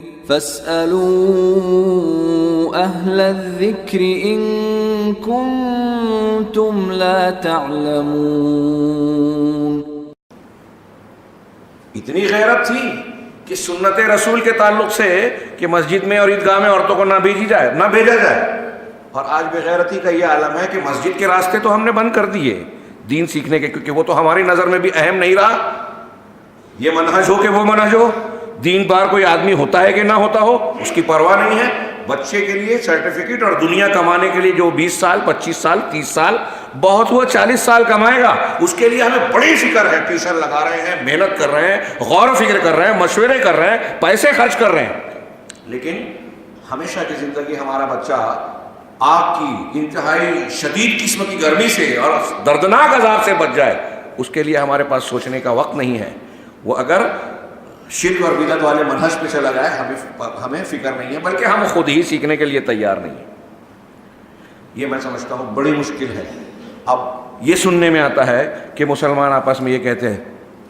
فاسألوا أهل الذكر إن كنتم لا تعلمون۔ اتنی غیرت تھی کہ سنت رسول کے تعلق سے کہ مسجد میں اور عیدگاہ میں عورتوں کو نہ بھیجا جائے، اور آج بے غیرتی کا یہ عالم ہے کہ مسجد کے راستے تو ہم نے بند کر دیے دین سیکھنے کے، کیونکہ وہ تو ہماری نظر میں بھی اہم نہیں رہا۔ یہ منہج ہو کہ وہ منہج ہو، دین بار کوئی آدمی ہوتا ہے کہ نہ ہوتا ہو، اس کی پرواہ نہیں ہے۔ بچے کے لیے سرٹیفکیٹ اور دنیا کمانے کے لیے جو 20 سال 25 سال 30 سال بہت ہوا 40 سال کمائے گا، اس کے لیے ہمیں بڑی فکر ہے، ٹیوشن لگا رہے ہیں، محنت کر رہے ہیں، غور و فکر کر رہے ہیں، مشورے کر رہے ہیں، پیسے خرچ کر رہے ہیں، لیکن ہمیشہ کی زندگی ہمارا بچہ آگ کی انتہائی شدید قسم کی گرمی سے اور دردناک عذاب سے بچ جائے، اس کے لیے ہمارے پاس سوچنے کا وقت نہیں ہے۔ وہ اگر شرک اور بدعت والے منہج پہ چلا جائے ہمیں فکر نہیں ہے، بلکہ ہم خود ہی سیکھنے کے لیے تیار نہیں ہیں۔ یہ میں سمجھتا ہوں بڑی مشکل ہے۔ اب یہ سننے میں آتا ہے کہ مسلمان آپس میں یہ کہتے ہیں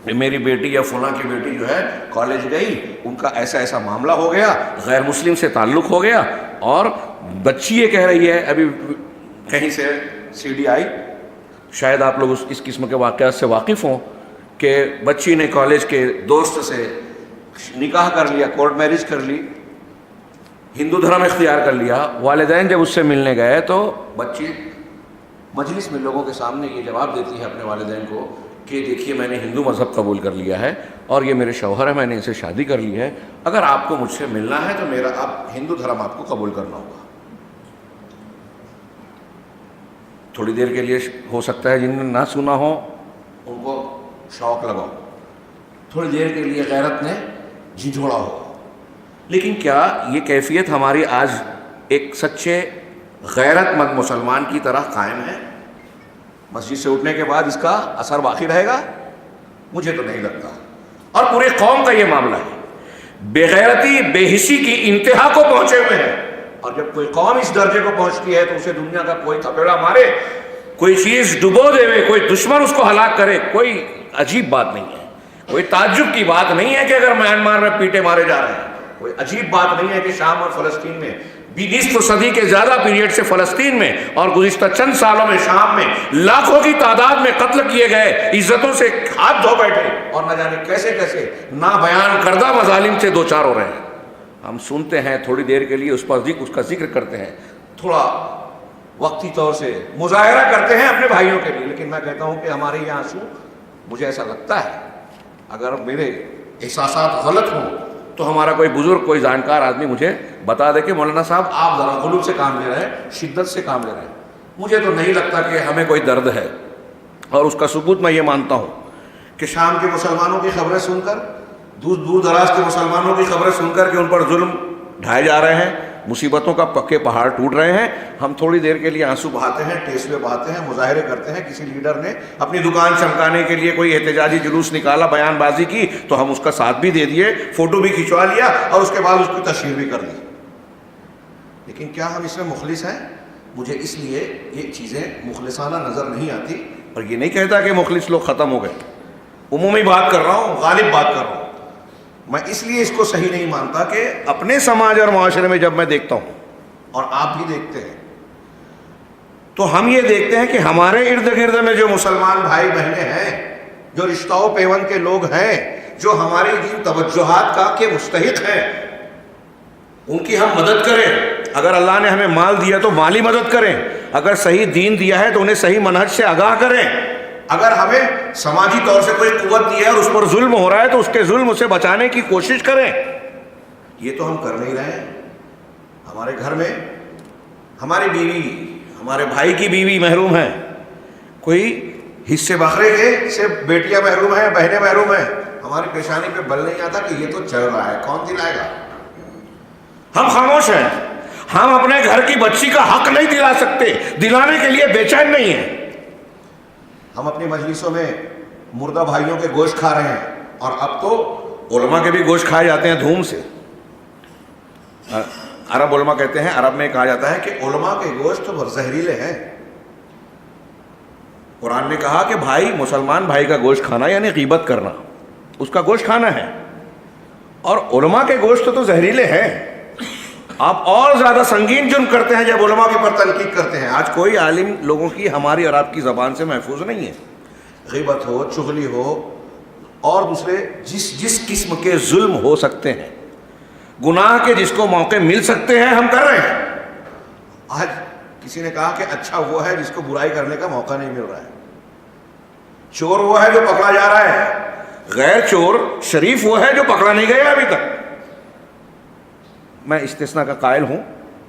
کہ میری بیٹی یا فلاں کی بیٹی جو ہے کالج گئی، ان کا ایسا ایسا معاملہ ہو گیا، غیر مسلم سے تعلق ہو گیا، اور بچی یہ کہہ رہی ہے، ابھی کہیں سے سی ڈی آئی، شاید آپ لوگ اس قسم کے واقعات سے واقف ہوں، کہ بچی نے کالج کے دوست سے نکاح کر لیا، کورٹ میرج کر لی، ہندو دھرم اختیار کر لیا۔ والدین جب اس سے ملنے گئے تو بچی مجلس میں لوگوں کے سامنے یہ جواب دیتی ہے اپنے والدین کو کہ دیکھیے میں نے ہندو مذہب قبول کر لیا ہے، اور یہ میرے شوہر ہے، میں نے ان سے شادی کر لی ہے، اگر آپ کو مجھ سے ملنا ہے تو میرا آپ ہندو دھرم آپ کو قبول کرنا ہوگا۔ تھوڑی دیر کے لیے ہو سکتا ہے جن نے نہ سنا ہو ان کو شوق لگاؤ، تھوڑی دیر کے لیے غیرت نے جھنجھوڑا ہو، لیکن کیا یہ کیفیت ہماری آج ایک سچے غیرت مند مسلمان کی طرح قائم ہے؟ مسجد سے اٹھنے کے بعد اس کا اثر باقی رہے گا؟ مجھے تو نہیں لگتا۔ اور پورے قوم کا یہ معاملہ ہے، بے غیرتی بے حسی کی انتہا کو پہنچے ہوئے ہیں، اور جب کوئی قوم اس درجے کو پہنچتی ہے تو اسے دنیا کا کوئی تھپیڑا مارے، کوئی چیز ڈبو دے، کوئی دشمن اس کو ہلاک کرے، کوئی عجیب بات نہیں ہے، کوئی تعجب کی بات نہیں ہے کہ اگر میانمار میں پیٹے مارے جا رہے ہیں، کوئی عجیب بات نہیں ہے کہ شام اور فلسطین میں نصف صدی کے زیادہ پیریڈ سے فلسطین میں اور گزشتہ چند سالوں میں شام میں لاکھوں کی تعداد میں قتل کیے گئے، عزتوں سے ہاتھ دھو بیٹھے، اور نہ جانے کیسے کیسے نا بیان کردہ مظالم سے دوچار ہو رہے ہیں۔ ہم سنتے ہیں، تھوڑی دیر کے لیے اس کا ذکر کرتے ہیں، تھوڑا وقتی طور سے مظاہرہ کرتے ہیں اپنے بھائیوں کے لیے، لیکن میں کہتا ہوں کہ ہمارے یہ آنسو، مجھے ایسا لگتا ہے اگر میرے احساسات غلط ہوں تو ہمارا کوئی بزرگ، کوئی جانکار آدمی مجھے بتا دے کہ مولانا صاحب آپ ذرا غلو سے کام لے رہے ہیں، شدت سے کام لے رہے ہیں۔ مجھے تو نہیں لگتا کہ ہمیں کوئی درد ہے، اور اس کا ثبوت میں یہ مانتا ہوں کہ شام کے مسلمانوں کی خبریں سن کر، دور دراز کے مسلمانوں کی خبریں سن کر کہ ان پر ظلم ڈھائے جا رہے ہیں، مصیبتوں کا پکے پہاڑ ٹوٹ رہے ہیں، ہم تھوڑی دیر کے لیے آنسو بہاتے ہیں، ٹیسوے بہاتے ہیں، مظاہرے کرتے ہیں۔ کسی لیڈر نے اپنی دکان چمکانے کے لیے کوئی احتجاجی جلوس نکالا، بیان بازی کی، تو ہم اس کا ساتھ بھی دے دیے، فوٹو بھی کھنچوا لیا، اور اس کے بعد اس کی تشہیر بھی کر دی۔ لیکن کیا ہم اس میں مخلص ہیں؟ مجھے اس لیے یہ چیزیں مخلصانہ نظر نہیں آتی، اور یہ نہیں کہتا کہ مخلص لوگ ختم ہو گئے، عمومی بات کر رہا ہوں، غالب بات کر رہا ہوں۔ میں اس لیے اس کو صحیح نہیں مانتا کہ اپنے سماج اور معاشرے میں جب میں دیکھتا ہوں، اور آپ بھی دیکھتے ہیں، تو ہم یہ دیکھتے ہیں کہ ہمارے ارد گرد میں جو مسلمان بھائی بہنیں ہیں، جو رشتہ و پیوند کے لوگ ہیں، جو ہماری دین توجہات کا کے مستحق ہیں، ان کی ہم مدد کریں۔ اگر اللہ نے ہمیں مال دیا تو مالی مدد کریں، اگر صحیح دین دیا ہے تو انہیں صحیح منہج سے آگاہ کریں، اگر ہمیں سماجی طور سے کوئی قوت دی ہے اور اس پر ظلم ہو رہا ہے تو اس کے ظلم سے بچانے کی کوشش کریں۔ یہ تو ہم کر نہیں رہے ہیں۔ ہمارے گھر میں ہماری بیوی، ہمارے بھائی کی بیوی محروم ہے، کوئی حصے بکرے کے سے بیٹیاں محروم ہیں، بہنیں محروم ہیں، ہماری پیشانی پہ بل نہیں آتا کہ یہ تو چل رہا ہے، کون دلائے گا؟ ہم خاموش ہیں، ہم اپنے گھر کی بچی کا حق نہیں دلا سکتے، دلانے کے لیے بے چین نہیں ہیں۔ ہم اپنی مجلسوں میں مردہ بھائیوں کے گوشت کھا رہے ہیں، اور اب تو علماء کے بھی گوشت کھائے جاتے ہیں دھوم سے۔ عرب علماء کہتے ہیں، عرب میں کہا جاتا ہے کہ علماء کے گوشت تو زہریلے ہیں۔ قرآن نے کہا کہ بھائی، مسلمان بھائی کا گوشت کھانا یعنی غیبت کرنا، اس کا گوشت کھانا ہے، اور علماء کے گوشت تو زہریلے ہیں. آپ اور زیادہ سنگین جرم کرتے ہیں جب علماء کے پر تنقید کرتے ہیں. آج کوئی عالم لوگوں کی ہماری اور آپ کی زبان سے محفوظ نہیں ہے. غیبت ہو, چغلی ہو اور دوسرے جس قسم کے ظلم ہو سکتے ہیں, گناہ کے جس کو موقع مل سکتے ہیں, ہم کر رہے ہیں. آج کسی نے کہا کہ اچھا وہ ہے جس کو برائی کرنے کا موقع نہیں مل رہا ہے. چور وہ ہے جو پکڑا جا رہا ہے, غیر چور شریف وہ ہے جو پکڑا نہیں گیا ابھی تک. میں استثناء کا قائل ہوں,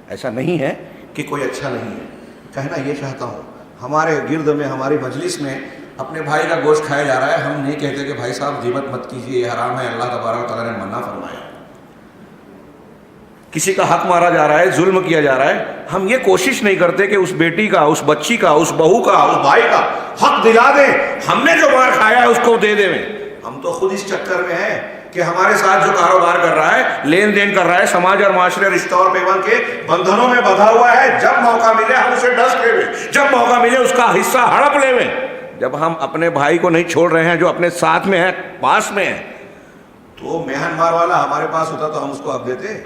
ایسا نہیں ہے کہ کوئی اچھا نہیں ہے. کہنا یہ چاہتا ہوں, ہمارے گرد میں, ہماری مجلس میں اپنے بھائی کا گوشت کھایا جا رہا ہے, ہم نہیں کہتے کہ بھائی صاحب غیبت مت کیجیے, یہ حرام ہے, اللہ تبارک و تعالیٰ نے منع فرمایا. کسی کا حق مارا جا رہا ہے, ظلم کیا جا رہا ہے, ہم یہ کوشش نہیں کرتے کہ اس بیٹی کا, اس بچی کا, اس بہو کا, اس بھائی کا حق دلا دیں, ہم نے جو مار کھایا ہے اس کو دے دیں. ہم تو خود اس چکر میں ہیں کہ ہمارے ساتھ جو کاروبار کر رہا ہے, لین دین کر رہا ہے, سماج اور معاشرے رشتہ اور پیوند کے بندھنوں میں بندھا ہوا ہے, جب موقع ملے ہم اسے ڈس لے ویں, جب موقع ملے اس کا حصہ ہڑپ لے ویں. جب ہم اپنے بھائی کو نہیں چھوڑ رہے ہیں جو اپنے ساتھ میں ہے, پاس میں ہے, تو میانمار والا ہمارے پاس ہوتا تو ہم اس کو اب دیتے.